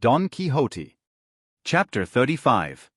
Don Quixote. Chapter 35.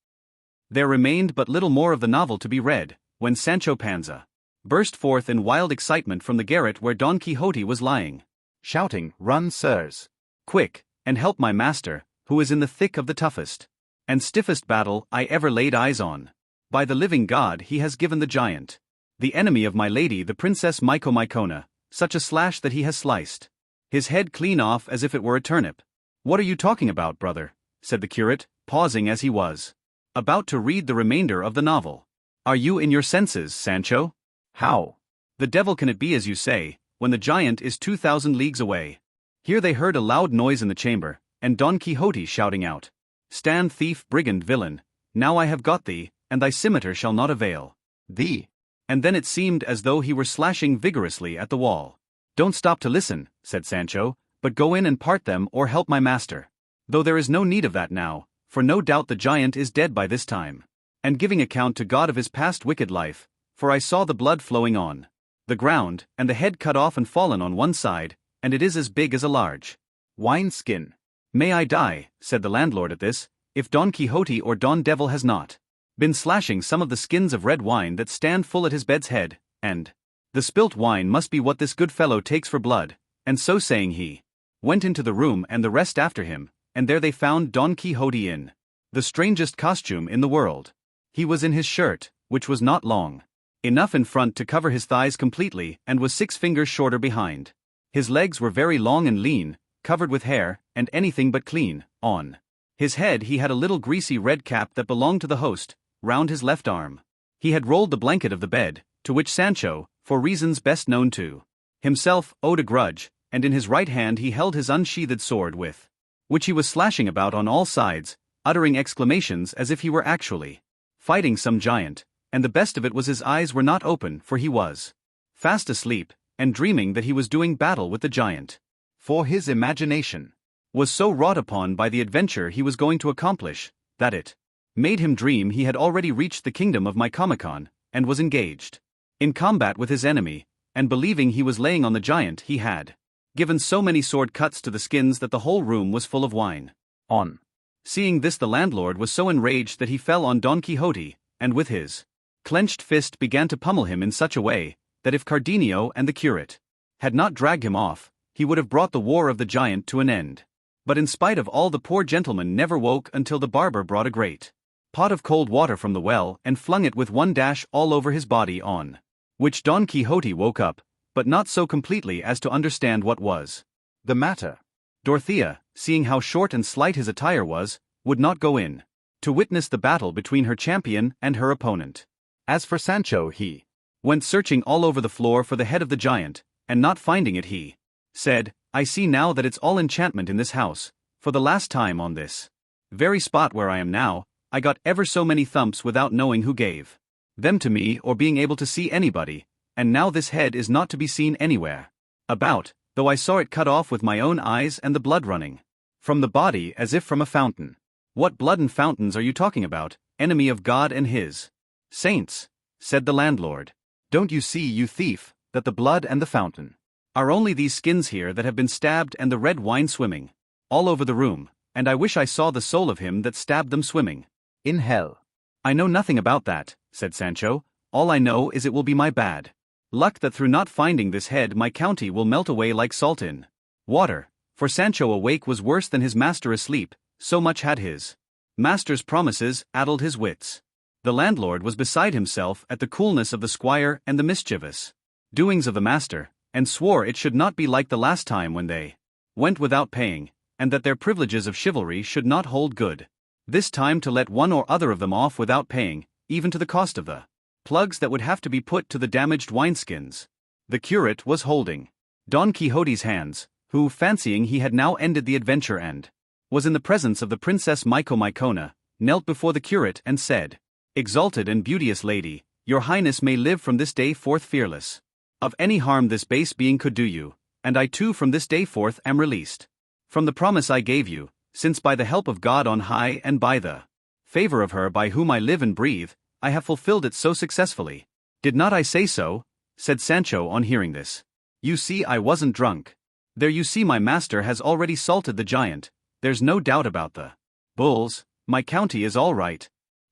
There remained but little more of the novel to be read, when Sancho Panza burst forth in wild excitement from the garret where Don Quixote was lying, Shouting, "Run, sirs! quick, and help my master, who is in the thick of the toughest and stiffest battle I ever laid eyes on. By the living God he has given the giant, the enemy of my lady the Princess Mycomicona, such a slash that he has sliced his head clean off as if it were a turnip." "What are you talking about, brother?" said the curate, pausing as he was about to read the remainder of the novel. "Are you in your senses, Sancho? How? The devil can it be as you say, when the giant is 2,000 leagues away?" Here they heard a loud noise in the chamber, and Don Quixote shouting out, "Stand, thief, brigand, villain, now I have got thee, and thy scimitar shall not avail Thee!" And then it seemed as though he were slashing vigorously at the wall. "Don't stop to listen," said Sancho, "but go in and part them or help my master. Though there is no need of that now, for no doubt the giant is dead by this time, and giving account to God of his past wicked life, for I saw the blood flowing on the ground, and the head cut off and fallen on one side, and it is as big as a large wine-skin." "May I die," said the landlord at this, "if Don Quixote or Don Devil has not been slashing some of the skins of red wine that stand full at his bed's head, and the spilt wine must be what this good fellow takes for blood." And so saying he went into the room and the rest after him, and there they found Don Quixote in the strangest costume in the world. He was in his shirt, which was not long enough in front to cover his thighs completely and was 6 fingers shorter behind. His legs were very long and lean, covered with hair, and anything but clean. On his head he had a little greasy red cap that belonged to the host, round his left arm he had rolled the blanket of the bed, to which Sancho, for reasons best known to himself, owed a grudge, and in his right hand he held his unsheathed sword with which he was slashing about on all sides, uttering exclamations as if he were actually fighting some giant, and the best of it was his eyes were not open, for he was fast asleep, and dreaming that he was doing battle with the giant. For his imagination was so wrought upon by the adventure he was going to accomplish, that it made him dream he had already reached the kingdom of Mycomicon, and was engaged in combat with his enemy, and believing he was laying on the giant he had given so many sword cuts to the skins that the whole room was full of wine. On seeing this the landlord was so enraged that he fell on Don Quixote, and with his clenched fist began to pummel him in such a way, that if Cardenio and the curate had not dragged him off, he would have brought the war of the giant to an end. But in spite of all the poor gentleman never woke until the barber brought a great pot of cold water from the well and flung it with one dash all over his body, on which Don Quixote woke up, but not so completely as to understand what was the matter. Dorothea, seeing how short and slight his attire was, would not go in to witness the battle between her champion and her opponent. As for Sancho, he went searching all over the floor for the head of the giant, and not finding it he said, "I see now that it's all enchantment in this house, for the last time on this very spot where I am now, I got ever so many thumps without knowing who gave them to me or being able to see anybody, and now this head is not to be seen anywhere about, though I saw it cut off with my own eyes and the blood running from the body as if from a fountain." "What blood and fountains are you talking about, enemy of God and his saints?" said the landlord. "Don't you see, you thief, that the blood and the fountain are only these skins here that have been stabbed and the red wine swimming all over the room, and I wish I saw the soul of him that stabbed them swimming in hell?" "I know nothing about that," said Sancho, "all I know is it will be my bad luck that through not finding this head my county will melt away like salt in water." For Sancho awake was worse than his master asleep, so much had his master's promises addled his wits. The landlord was beside himself at the coolness of the squire and the mischievous doings of the master, and swore it should not be like the last time when they went without paying, and that their privileges of chivalry should not hold good this time to let one or other of them off without paying, even to the cost of the plugs that would have to be put to the damaged wineskins. The curate was holding Don Quixote's hands, who, fancying he had now ended the adventure and was in the presence of the Princess Mycomicona, knelt before the curate and said, "Exalted and beauteous lady, your highness may live from this day forth fearless of any harm this base being could do you, and I too from this day forth am released from the promise I gave you, since by the help of God on high and by the favor of her by whom I live and breathe, I have fulfilled it so successfully." "Did not I say so?" said Sancho on hearing this. "You see I wasn't drunk. There you see my master has already salted the giant, There's no doubt about the bulls, my county is all right.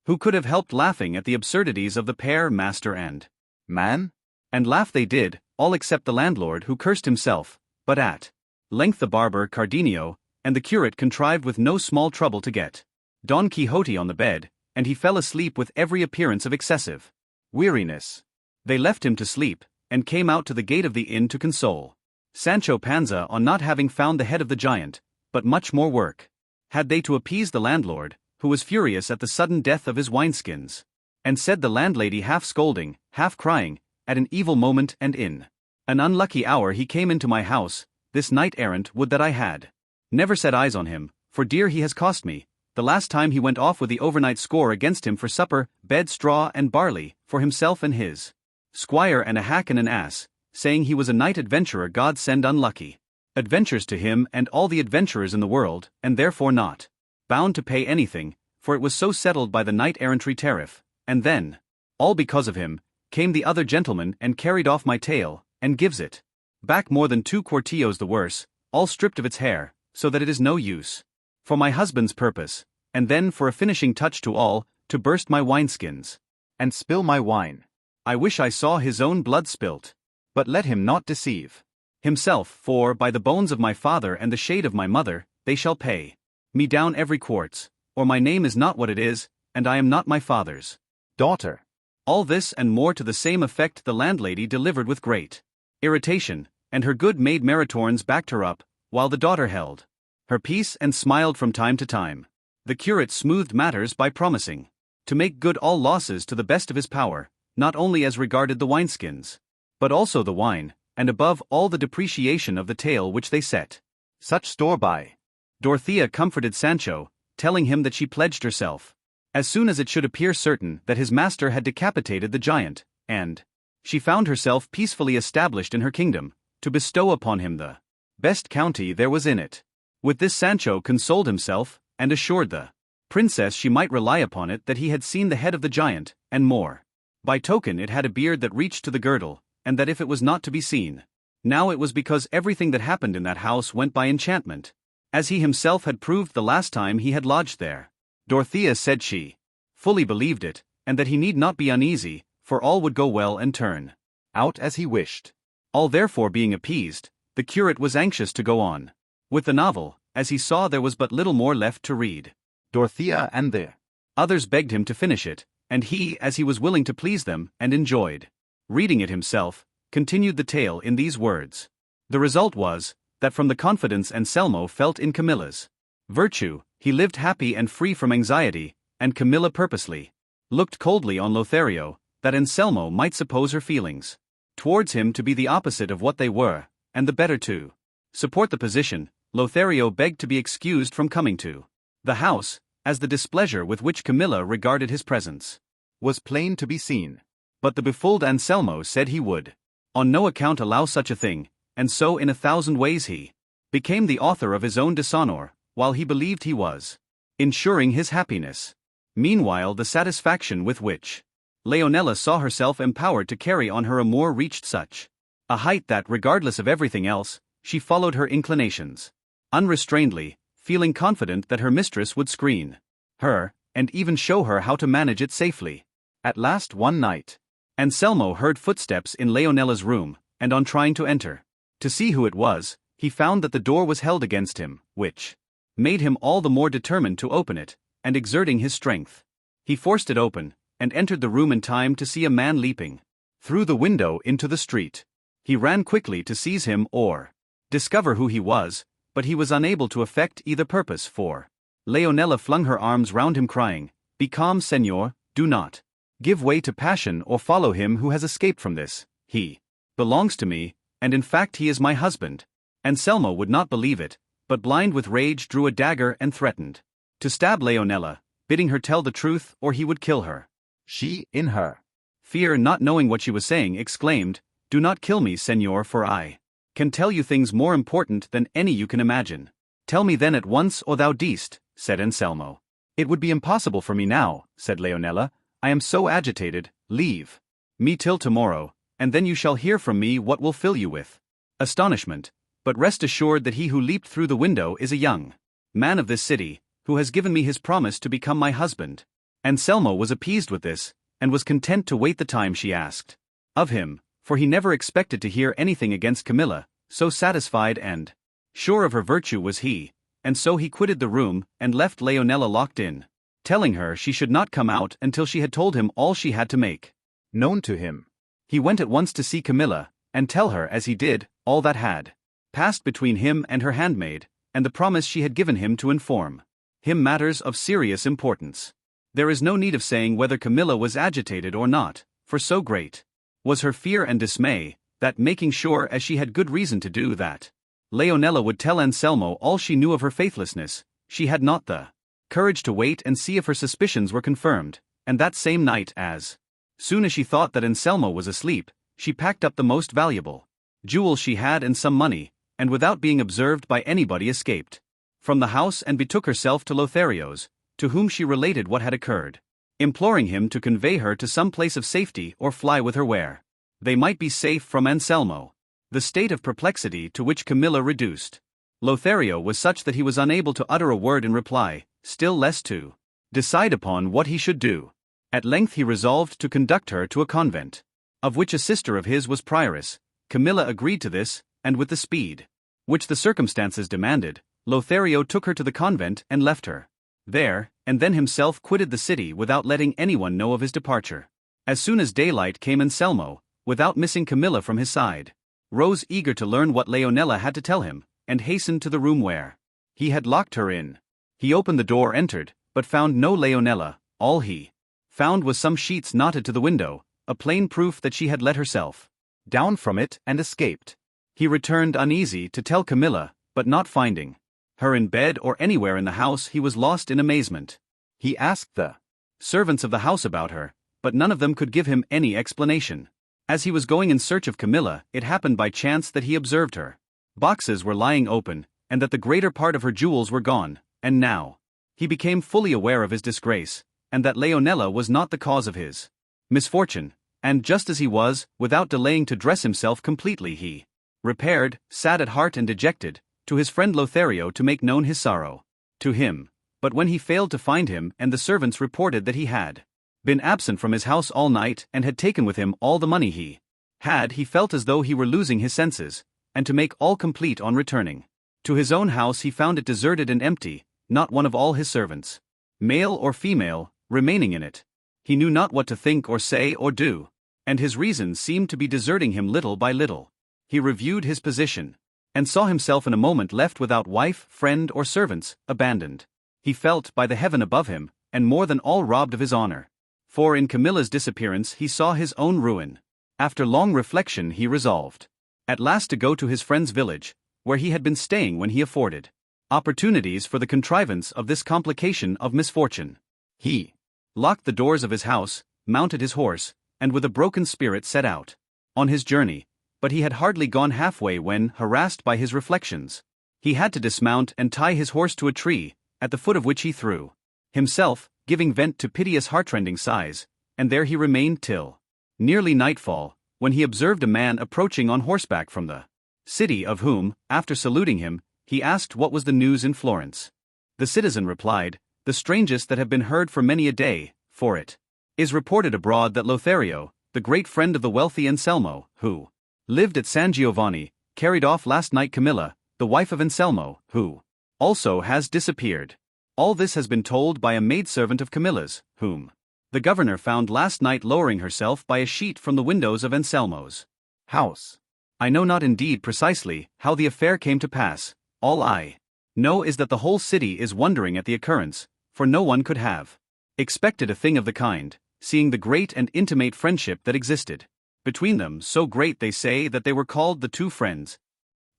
Who could have helped laughing at the absurdities of the pair, master and man? And laugh they did, all except the landlord, who cursed himself, but at length the barber Cardenio, and the curate contrived with no small trouble to get Don Quixote on the bed, and he fell asleep with every appearance of excessive weariness. They left him to sleep, and came out to the gate of the inn to console Sancho Panza on not having found the head of the giant, but much more work had they to appease the landlord, who was furious at the sudden death of his wineskins. And said the landlady, half scolding, half crying, at an evil moment and in an unlucky hour he came into my house, this knight-errant, would that I had never set eyes on him, for dear he has cost me, the last time he went off with the overnight score against him for supper, bed, straw and barley, for himself and his squire and a hack and an ass, saying he was a knight adventurer, God send unlucky adventures to him and all the adventurers in the world, and therefore not bound to pay anything, for it was so settled by the knight-errantry tariff. And then, all because of him, came the other gentleman and carried off my tail, and gives it back more than 2 quartillos the worse, all stripped of its hair, so that it is no use for my husband's purpose, and then for a finishing touch to all, to burst my wineskins, and spill my wine. I wish I saw his own blood spilt. But let him not deceive himself, for, by the bones of my father and the shade of my mother, they shall pay me down every quartz, or my name is not what it is, and I am not my father's daughter. All this and more to the same effect the landlady delivered with great irritation, and her good maid Maritornes backed her up, while the daughter held her peace and smiled from time to time. The curate smoothed matters by promising to make good all losses to the best of his power, not only as regarded the wineskins, but also the wine, and above all the depreciation of the tail which they set such store by. Dorothea comforted Sancho, telling him that she pledged herself, as soon as it should appear certain that his master had decapitated the giant, and she found herself peacefully established in her kingdom, to bestow upon him the best county there was in it. With this Sancho consoled himself, and assured the princess she might rely upon it that he had seen the head of the giant, and more. By token it had a beard that reached to the girdle, and that if it was not to be seen now, it was because everything that happened in that house went by enchantment, as he himself had proved the last time he had lodged there. Dorothea said she fully believed it, and that he need not be uneasy, for all would go well and turn out as he wished. All therefore being appeased, the curate was anxious to go on with the novel, as he saw there was but little more left to read. Dorothea and the others begged him to finish it, and he, as he was willing to please them, and enjoyed reading it himself, continued the tale in these words. The result was, that from the confidence Anselmo felt in Camilla's virtue, he lived happy and free from anxiety, and Camilla purposely looked coldly on Lothario, that Anselmo might suppose her feelings towards him to be the opposite of what they were, and the better to support the position, Lothario begged to be excused from coming to the house, as the displeasure with which Camilla regarded his presence was plain to be seen. But the befooled Anselmo said he would on no account allow such a thing, and so in 1,000 ways he became the author of his own dishonor, while he believed he was ensuring his happiness. Meanwhile the satisfaction with which Leonela saw herself empowered to carry on her amour reached such a height that, regardless of everything else, she followed her inclinations unrestrainedly, feeling confident that her mistress would screen her, and even show her how to manage it safely. At last one night, Anselmo heard footsteps in Leonela's room, and on trying to enter to see who it was, he found that the door was held against him, which made him all the more determined to open it, and exerting his strength, he forced it open, and entered the room in time to see a man leaping through the window into the street. He ran quickly to seize him or discover who he was, but he was unable to effect either purpose, for Leonela flung her arms round him crying, "Be calm, Señor, do not give way to passion or follow him who has escaped from this. He belongs to me, and in fact he is my husband." Anselmo would not believe it, but blind with rage drew a dagger and threatened to stab Leonela, bidding her tell the truth or he would kill her. She, in her fear, not knowing what she was saying, exclaimed, "Do not kill me, Señor, for I can tell you things more important than any you can imagine." "Tell me then at once, or thou deest," said Anselmo. "It would be impossible for me now," said Leonela. "I am so agitated. Leave me till tomorrow, and then you shall hear from me what will fill you with astonishment. But rest assured that he who leaped through the window is a young man of this city, who has given me his promise to become my husband. Anselmo was appeased with this, and was content to wait the time she asked of him, for he never expected to hear anything against Camilla, so satisfied and sure of her virtue was he, and so he quitted the room and left Leonela locked in, telling her she should not come out until she had told him all she had to make known to him. He went at once to see Camilla, and tell her as he did, all that had passed between him and her handmaid, and the promise she had given him to inform him matters of serious importance. There is no need of saying whether Camilla was agitated or not, for so great was her fear and dismay, that making sure as she had good reason to do that Leonela would tell Anselmo all she knew of her faithlessness, she had not the courage to wait and see if her suspicions were confirmed, and that same night as soon as she thought that Anselmo was asleep, she packed up the most valuable jewels she had and some money, and without being observed by anybody escaped from the house and betook herself to Lothario's, to whom she related what had occurred, imploring him to convey her to some place of safety or fly with her where they might be safe from Anselmo. The state of perplexity to which Camilla reduced Lothario was such that he was unable to utter a word in reply, still less to decide upon what he should do. At length he resolved to conduct her to a convent, of which a sister of his was prioress. Camilla agreed to this, and with the speed which the circumstances demanded, Lothario took her to the convent and left her there, and then himself quitted the city without letting anyone know of his departure. As soon as daylight came, Anselmo, without missing Camilla from his side, rose eager to learn what Leonela had to tell him, and hastened to the room where he had locked her in. He opened the door, entered, but found no Leonela. All he found was some sheets knotted to the window, a plain proof that she had let herself down from it and escaped. He returned uneasy to tell Camilla, but not finding her in bed or anywhere in the house, he was lost in amazement. He asked the servants of the house about her, but none of them could give him any explanation. As he was going in search of Camilla, it happened by chance that he observed her boxes were lying open, and that the greater part of her jewels were gone, and now he became fully aware of his disgrace, and that Leonela was not the cause of his misfortune, and just as he was, without delaying to dress himself completely, he repaired, sad at heart and dejected, to his friend Lothario to make known his sorrow to him. But when he failed to find him and the servants reported that he had been absent from his house all night and had taken with him all the money he had, he felt as though he were losing his senses, and to make all complete on returning to his own house he found it deserted and empty, not one of all his servants, male or female, remaining in it. He knew not what to think or say or do, and his reason seemed to be deserting him little by little. He reviewed his position, and saw himself in a moment left without wife, friend or servants, abandoned. He felt, by the heaven above him, and more than all robbed of his honor. For in Camilla's disappearance he saw his own ruin. After long reflection he resolved at last to go to his friend's village, where he had been staying when he afforded opportunities for the contrivance of this complication of misfortune. He locked the doors of his house, mounted his horse, and with a broken spirit set out on his journey, but he had hardly gone halfway when, harassed by his reflections, he had to dismount and tie his horse to a tree, at the foot of which he threw himself, giving vent to piteous heartrending sighs, and there he remained till nearly nightfall, when he observed a man approaching on horseback from the city, of whom, after saluting him, he asked what was the news in Florence. The citizen replied, "The strangest that have been heard for many a day, for it is reported abroad that Lothario, the great friend of the wealthy Anselmo, who lived at San Giovanni, carried off last night Camilla, the wife of Anselmo, who also has disappeared. All this has been told by a maidservant of Camilla's, whom the governor found last night lowering herself by a sheet from the windows of Anselmo's house. I know not indeed precisely how the affair came to pass. All I know is that the whole city is wondering at the occurrence, for no one could have expected a thing of the kind, seeing the great and intimate friendship that existed between them, so great they say that they were called the two friends."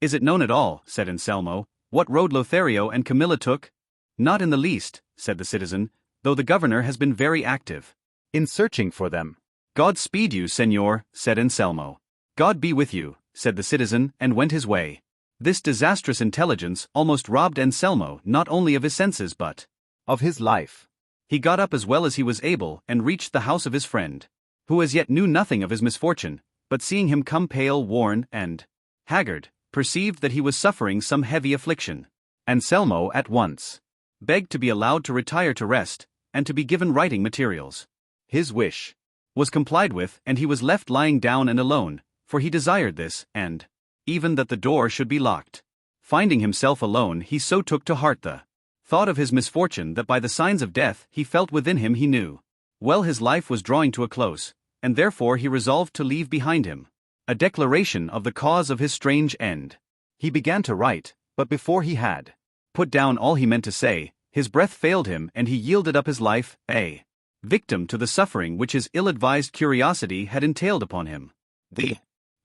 "Is it known at all," said Anselmo, "what road Lothario and Camilla took?" "Not in the least," said the citizen, "though the governor has been very active in searching for them." "God speed you, senor," said Anselmo. "God be with you," said the citizen, and went his way. This disastrous intelligence almost robbed Anselmo not only of his senses but of his life. He got up as well as he was able and reached the house of his friend, who as yet knew nothing of his misfortune, but seeing him come pale, worn, and haggard, perceived that he was suffering some heavy affliction. Anselmo at once begged to be allowed to retire to rest, and to be given writing materials. His wish was complied with, and he was left lying down and alone, for he desired this, and even that the door should be locked. Finding himself alone, he so took to heart the thought of his misfortune that by the signs of death he felt within him he knew well his life was drawing to a close, and therefore he resolved to leave behind him a declaration of the cause of his strange end. He began to write, but before he had put down all he meant to say, his breath failed him and he yielded up his life, a victim to the suffering which his ill-advised curiosity had entailed upon him. The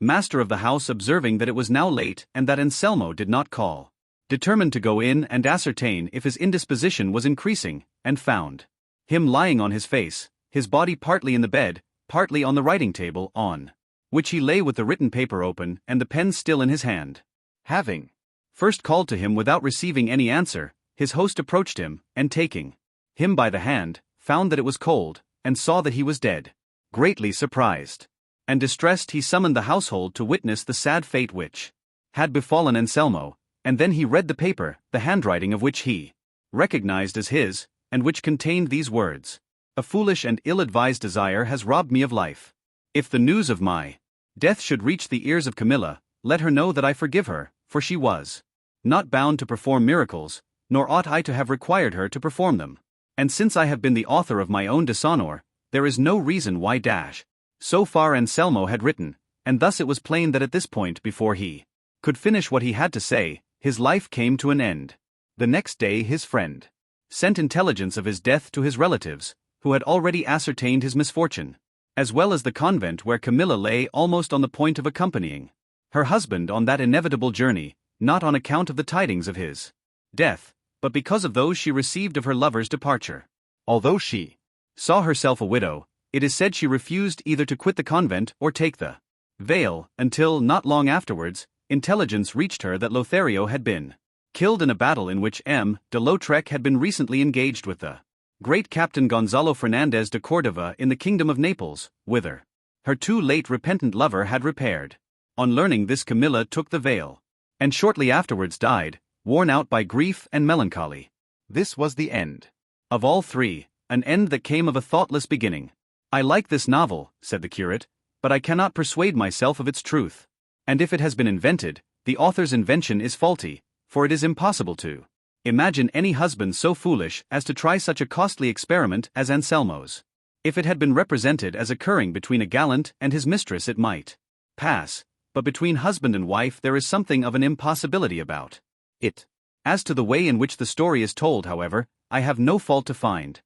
master of the house, observing that it was now late and that Anselmo did not call, determined to go in and ascertain if his indisposition was increasing, and found him lying on his face, his body partly in the bed, partly on the writing table, on which he lay with the written paper open and the pen still in his hand. Having first called to him without receiving any answer, his host approached him, and taking him by the hand, found that it was cold, and saw that he was dead. Greatly surprised and distressed, he summoned the household to witness the sad fate which had befallen Anselmo, and then he read the paper, the handwriting of which he recognized as his, and which contained these words: "A foolish and ill-advised desire has robbed me of life. If the news of my death should reach the ears of Camilla, let her know that I forgive her, for she was not bound to perform miracles, nor ought I to have required her to perform them. And since I have been the author of my own dishonor, there is no reason why So far Anselmo had written, and thus it was plain that at this point, before he could finish what he had to say, his life came to an end. The next day his friend sent intelligence of his death to his relatives, who had already ascertained his misfortune, as well as the convent where Camilla lay almost on the point of accompanying her husband on that inevitable journey, not on account of the tidings of his death, but because of those she received of her lover's departure. Although she saw herself a widow, it is said she refused either to quit the convent or take the veil, until, not long afterwards, intelligence reached her that Lothario had been killed in a battle in which M. de Lautrec had been recently engaged with the great Captain Gonzalo Fernandez de Cordova in the kingdom of Naples, whither her too late repentant lover had repaired. On learning this, Camilla took the veil, and shortly afterwards died, worn out by grief and melancholy. This was the end of all three, an end that came of a thoughtless beginning. "I like this novel," said the curate, "but I cannot persuade myself of its truth. And if it has been invented, the author's invention is faulty, for it is impossible to imagine any husband so foolish as to try such a costly experiment as Anselmo's. If it had been represented as occurring between a gallant and his mistress it might pass, but between husband and wife there is something of an impossibility about it. As to the way in which the story is told, however, I have no fault to find.